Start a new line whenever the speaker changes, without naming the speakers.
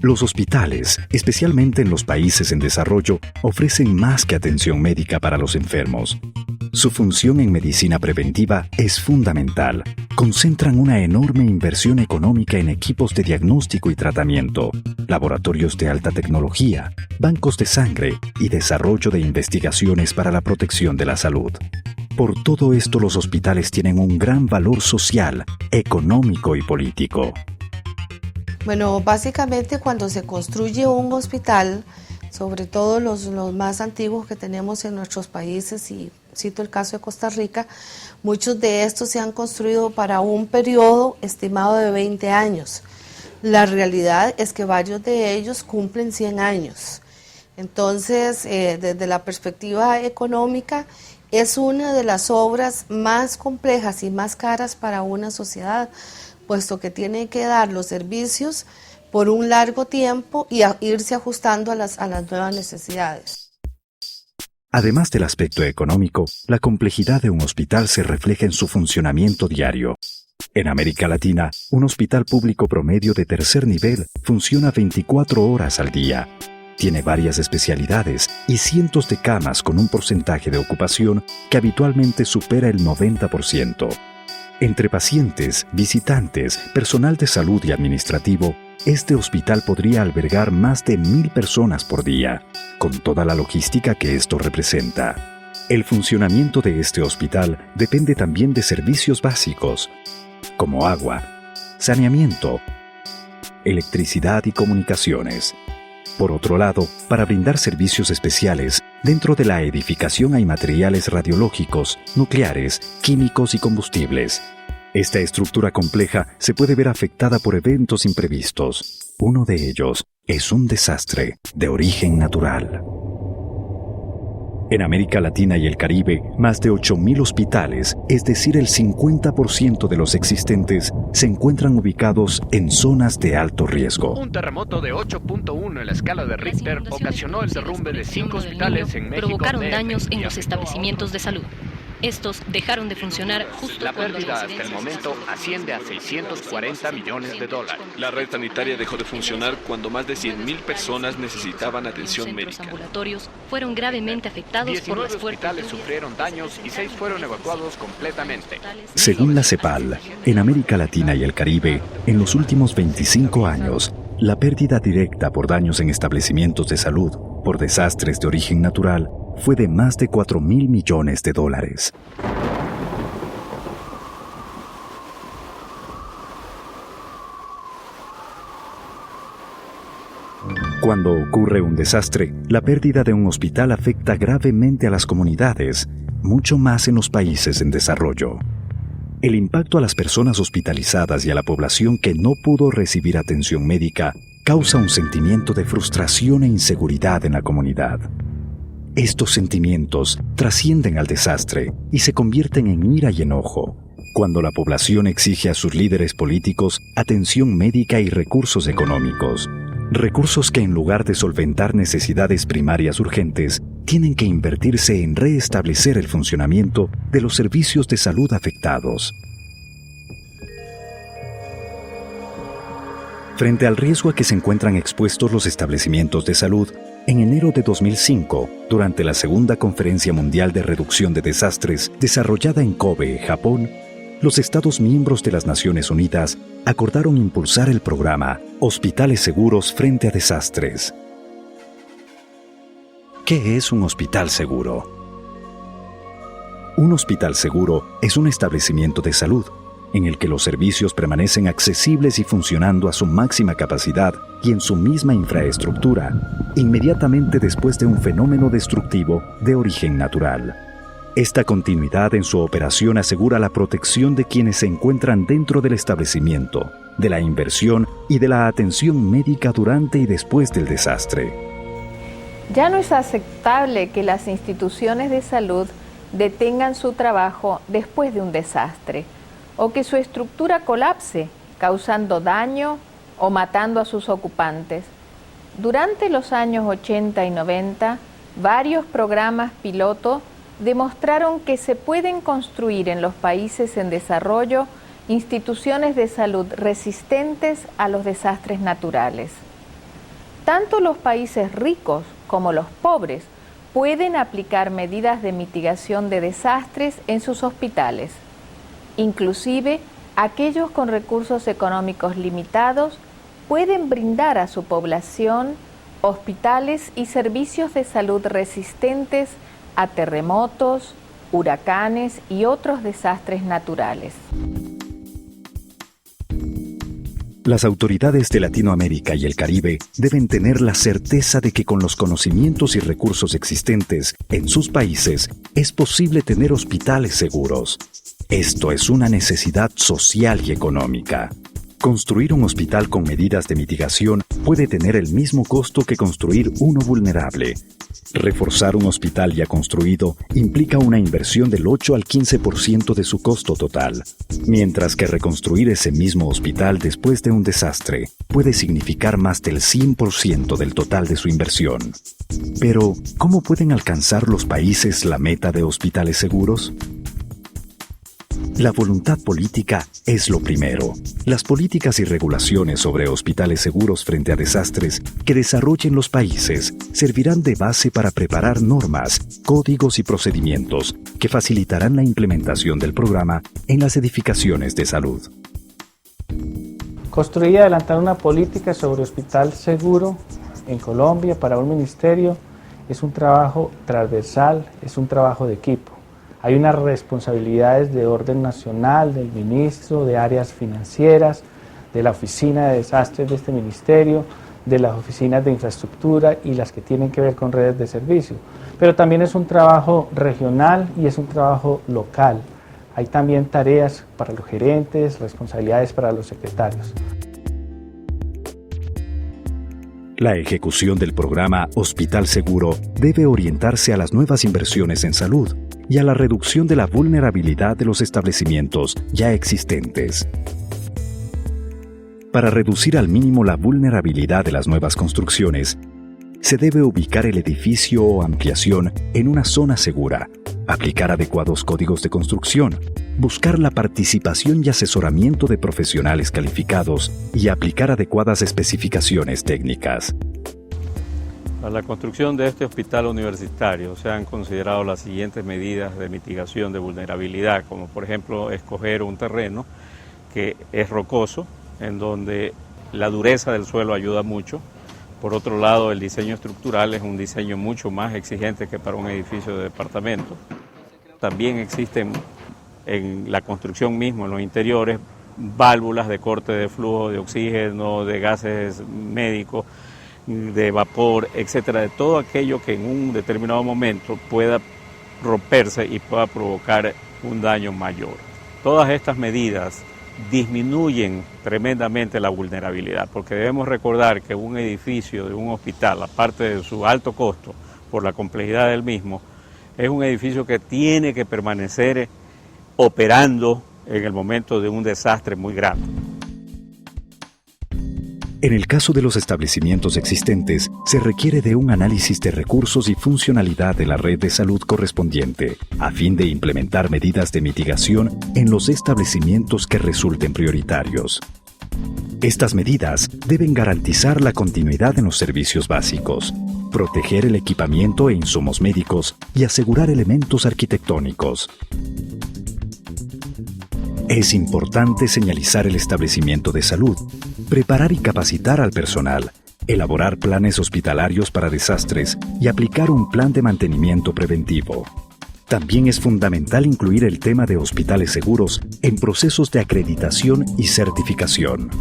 Los hospitales, especialmente en los países en desarrollo, ofrecen más que atención médica para los enfermos. Su función en medicina preventiva es fundamental. Concentran una enorme inversión económica en equipos de diagnóstico y tratamiento, laboratorios de alta tecnología, bancos de sangre y desarrollo de investigaciones para la protección de la salud. Por todo esto, los hospitales tienen un gran valor social, económico y político.
Bueno, básicamente cuando se construye un hospital, sobre todo los más antiguos que tenemos en nuestros países, y cito el caso de Costa Rica, muchos de estos se han construido para un periodo estimado de 20 años. La realidad es que varios de ellos cumplen 100 años. Entonces, desde la perspectiva económica, es una de las obras más complejas y más caras para una sociedad, puesto que tiene que dar los servicios por un largo tiempo y irse ajustando a las nuevas necesidades.
Además del aspecto económico, la complejidad de un hospital se refleja en su funcionamiento diario. En América Latina, un hospital público promedio de tercer nivel funciona 24 horas al día. Tiene varias especialidades y cientos de camas con un porcentaje de ocupación que habitualmente supera el 90%. Entre pacientes, visitantes, personal de salud y administrativo, este hospital podría albergar más de 1,000 personas por día, con toda la logística que esto representa. El funcionamiento de este hospital depende también de servicios básicos, como agua, saneamiento, electricidad y comunicaciones. Por otro lado, para brindar servicios especiales, dentro de la edificación hay materiales radiológicos, nucleares, químicos y combustibles. Esta estructura compleja se puede ver afectada por eventos imprevistos. Uno de ellos es un desastre de origen natural. En América Latina y el Caribe, más de 8,000 hospitales, es decir, el 50% de los existentes, se encuentran ubicados en zonas de alto riesgo.
Un terremoto de 8.1 en la escala de Richter ocasionó el derrumbe de 5 hospitales en México.
Provocaron daños en los establecimientos de salud. Estos dejaron de funcionar justo
la
cuando
pérdida hasta el momento asciende a $640 millones.
La red sanitaria dejó de funcionar cuando más de 100,000 personas necesitaban atención médica.
Los ambulatorios fueron gravemente afectados por las
19 hospitales sufrieron daños y 6 fueron evacuados completamente.
Según la CEPAL, en América Latina y el Caribe, en los últimos 25 años, la pérdida directa por daños en establecimientos de salud por desastres de origen natural fue de más de $4,000 millones. Cuando ocurre un desastre, la pérdida de un hospital afecta gravemente a las comunidades, mucho más en los países en desarrollo. El impacto a las personas hospitalizadas y a la población que no pudo recibir atención médica causa un sentimiento de frustración e inseguridad en la comunidad. Estos sentimientos trascienden al desastre y se convierten en ira y enojo, cuando la población exige a sus líderes políticos atención médica y recursos económicos. Recursos que en lugar de solventar necesidades primarias urgentes, tienen que invertirse en restablecer el funcionamiento de los servicios de salud afectados. Frente al riesgo a que se encuentran expuestos los establecimientos de salud, en enero de 2005, durante la Segunda Conferencia Mundial de Reducción de Desastres desarrollada en Kobe, Japón, los Estados miembros de las Naciones Unidas acordaron impulsar el programa Hospitales Seguros frente a Desastres. ¿Qué es un hospital seguro? Un hospital seguro es un establecimiento de salud en el que los servicios permanecen accesibles y funcionando a su máxima capacidad y en su misma infraestructura, inmediatamente después de un fenómeno destructivo de origen natural. Esta continuidad en su operación asegura la protección de quienes se encuentran dentro del establecimiento, de la inversión y de la atención médica durante y después del desastre.
Ya no es aceptable que las instituciones de salud detengan su trabajo después de un desastre o que su estructura colapse, causando daño o matando a sus ocupantes. Durante los años 80 y 90, varios programas piloto demostraron que se pueden construir en los países en desarrollo instituciones de salud resistentes a los desastres naturales. Tanto los países ricos como los pobres pueden aplicar medidas de mitigación de desastres en sus hospitales. Inclusive, aquellos con recursos económicos limitados pueden brindar a su población hospitales y servicios de salud resistentes a terremotos, huracanes y otros desastres naturales.
Las autoridades de Latinoamérica y el Caribe deben tener la certeza de que con los conocimientos y recursos existentes en sus países es posible tener hospitales seguros. Esto es una necesidad social y económica. Construir un hospital con medidas de mitigación puede tener el mismo costo que construir uno vulnerable. Reforzar un hospital ya construido implica una inversión del 8 al 15% de su costo total, mientras que reconstruir ese mismo hospital después de un desastre puede significar más del 100% del total de su inversión. Pero, ¿cómo pueden alcanzar los países la meta de hospitales seguros? La voluntad política es lo primero. Las políticas y regulaciones sobre hospitales seguros frente a desastres que desarrollen los países servirán de base para preparar normas, códigos y procedimientos que facilitarán la implementación del programa en las edificaciones de salud.
Construir y adelantar una política sobre hospital seguro en Colombia para un ministerio es un trabajo transversal, es un trabajo de equipo. Hay unas responsabilidades de orden nacional, del ministro, de áreas financieras, de la oficina de desastres de este ministerio, de las oficinas de infraestructura y las que tienen que ver con redes de servicio. Pero también es un trabajo regional y es un trabajo local. Hay también tareas para los gerentes, responsabilidades para los secretarios.
La ejecución del programa Hospital Seguro debe orientarse a las nuevas inversiones en salud y a la reducción de la vulnerabilidad de los establecimientos ya existentes. Para reducir al mínimo la vulnerabilidad de las nuevas construcciones, se debe ubicar el edificio o ampliación en una zona segura, aplicar adecuados códigos de construcción, buscar la participación y asesoramiento de profesionales calificados y aplicar adecuadas especificaciones técnicas.
Para la construcción de este hospital universitario se han considerado las siguientes medidas de mitigación de vulnerabilidad, como por ejemplo escoger un terreno que es rocoso, en donde la dureza del suelo ayuda mucho. Por otro lado, el diseño estructural es un diseño mucho más exigente que para un edificio de departamento. También existen en la construcción misma, en los interiores, válvulas de corte de flujo de oxígeno, de gases médicos, de vapor, etcétera, de todo aquello que en un determinado momento pueda romperse y pueda provocar un daño mayor. Todas estas medidas disminuyen tremendamente la vulnerabilidad, porque debemos recordar que un edificio de un hospital, aparte de su alto costo por la complejidad del mismo, es un edificio que tiene que permanecer operando en el momento de un desastre muy grande.
En el caso de los establecimientos existentes, se requiere de un análisis de recursos y funcionalidad de la red de salud correspondiente, a fin de implementar medidas de mitigación en los establecimientos que resulten prioritarios. Estas medidas deben garantizar la continuidad en los servicios básicos, proteger el equipamiento e insumos médicos y asegurar elementos arquitectónicos. Es importante señalizar el establecimiento de salud, preparar y capacitar al personal, elaborar planes hospitalarios para desastres y aplicar un plan de mantenimiento preventivo. También es fundamental incluir el tema de hospitales seguros en procesos de acreditación y certificación.